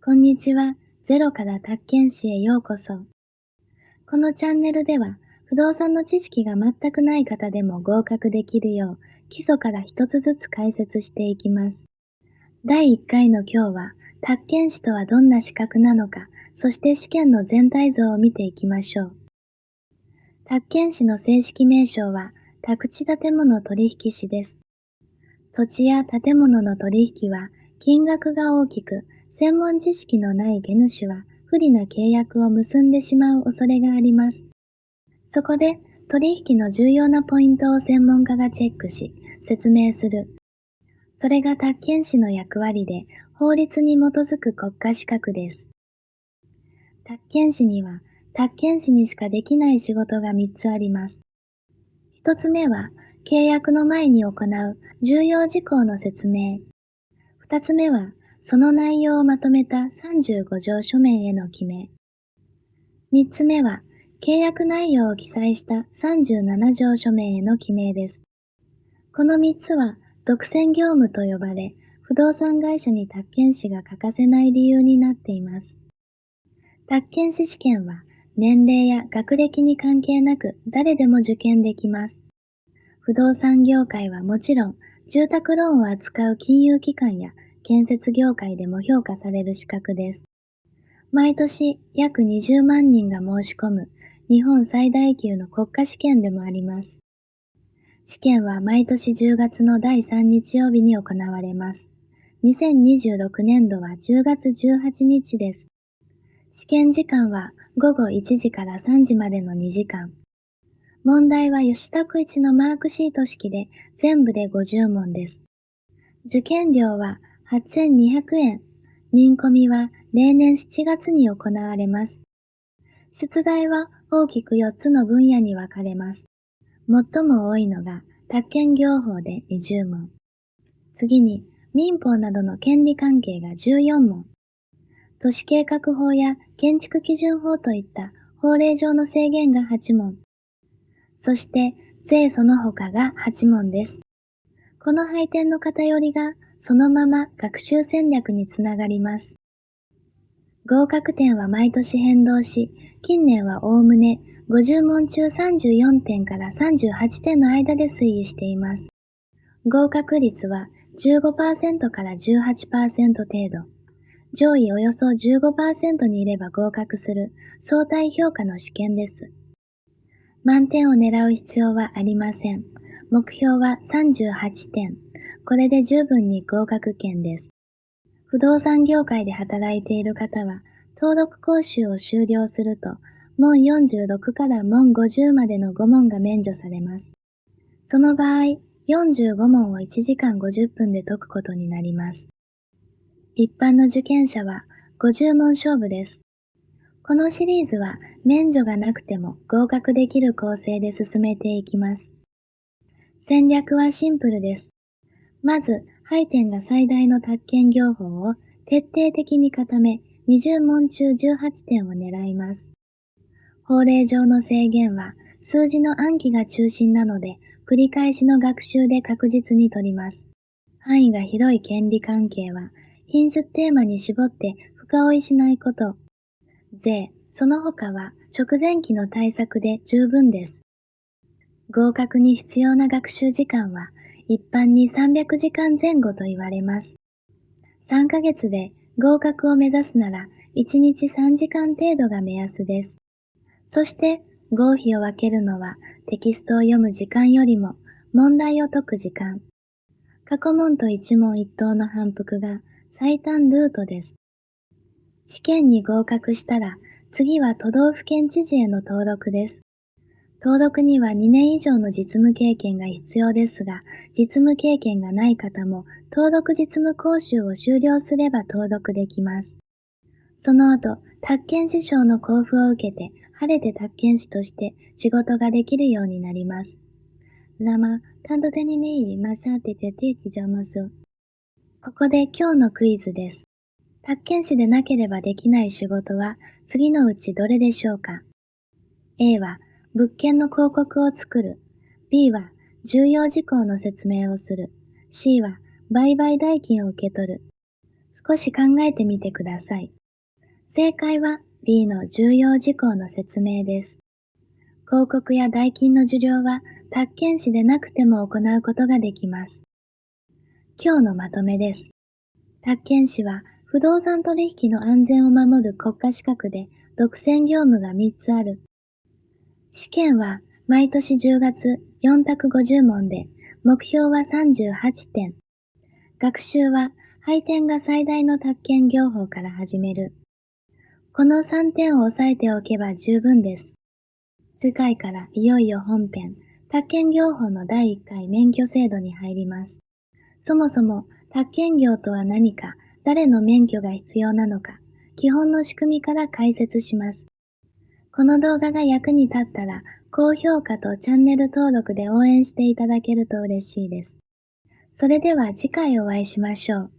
こんにちは。ゼロから宅建士へようこそ。このチャンネルでは、不動産の知識が全くない方でも合格できるよう、基礎から一つずつ解説していきます。第1回の今日は、宅建士とはどんな資格なのか、そして試験の全体像を見ていきましょう。宅建士の正式名称は、宅地建物取引士です。土地や建物の取引は、金額が大きく、専門知識のない下主は不利な契約を結んでしまう恐れがあります。そこで、取引の重要なポイントを専門家がチェックし、説明する。それが宅建士の役割で、法律に基づく国家資格です。宅建士には、宅建士にしかできない仕事が3つあります。1つ目は、契約の前に行う重要事項の説明。2つ目は、その内容をまとめた35条書面への記名。3つ目は、契約内容を記載した37条書面への記名です。この3つは、独占業務と呼ばれ、不動産会社に宅建士が欠かせない理由になっています。宅建士試験は、年齢や学歴に関係なく誰でも受験できます。不動産業界はもちろん、住宅ローンを扱う金融機関や建設業界でも評価される資格です。毎年約20万人が申し込む日本最大級の国家試験でもあります。試験は毎年10月の第3日曜日に行われます。2026年度は10月18日です。試験時間は午後1時から3時までの2時間。問題は吉拓一のマークシート式で全部で50問です。受験料は8200円。民込みは例年7月に行われます。出題は大きく4つの分野に分かれます。最も多いのが宅建業法で20問。次に民法などの権利関係が14問。都市計画法や建築基準法といった法令上の制限が8問。そして税その他が8問です。この配点の偏りがそのまま学習戦略につながります。合格点は毎年変動し、近年はおおむね50問中34点から38点の間で推移しています。合格率は15%から18%程度。上位およそ15%にいれば合格する相対評価の試験です。満点を狙う必要はありません。目標は38点。これで十分に合格圏です。不動産業界で働いている方は、登録講習を終了すると、問46から問50までの5問が免除されます。その場合、45問を1時間50分で解くことになります。一般の受験者は50問勝負です。このシリーズは免除がなくても合格できる構成で進めていきます。戦略はシンプルです。まず、配点が最大の宅建業法を徹底的に固め、20問中18点を狙います。法令上の制限は数字の暗記が中心なので、繰り返しの学習で確実に取ります。範囲が広い権利関係は、品質テーマに絞って深追いしないこと。税、その他は直前期の対策で十分です。合格に必要な学習時間は一般に300時間前後と言われます。3ヶ月で合格を目指すなら1日3時間程度が目安です。そして合否を分けるのはテキストを読む時間よりも問題を解く時間。過去問と一問一答の反復が最短ルートです。試験に合格したら次は都道府県知事への登録です。登録には2年以上の実務経験が必要ですが、実務経験がない方も登録実務講習を修了すれば登録できます。その後、宅建士証の交付を受けて、晴れて宅建士として仕事ができるようになります。ラマ、タンドテニネイリマシャーテテテティジャマス。ここで今日のクイズです。宅建士でなければできない仕事は次のうちどれでしょうか？ A は物件の広告を作る。B は重要事項の説明をする。C は売買代金を受け取る。少し考えてみてください。正解は B の重要事項の説明です。広告や代金の受領は宅建士でなくても行うことができます。今日のまとめです。宅建士は不動産取引の安全を守る国家資格で独占業務が3つある。試験は毎年10月4択50問で、目標は38点。学習は配点が最大の宅建業法から始める。この3点を押さえておけば十分です。次回からいよいよ本編、宅建業法の第1回免許制度に入ります。そもそも宅建業とは何か、誰の免許が必要なのか、基本の仕組みから解説します。この動画が役に立ったら、高評価とチャンネル登録で応援していただけると嬉しいです。それでは次回お会いしましょう。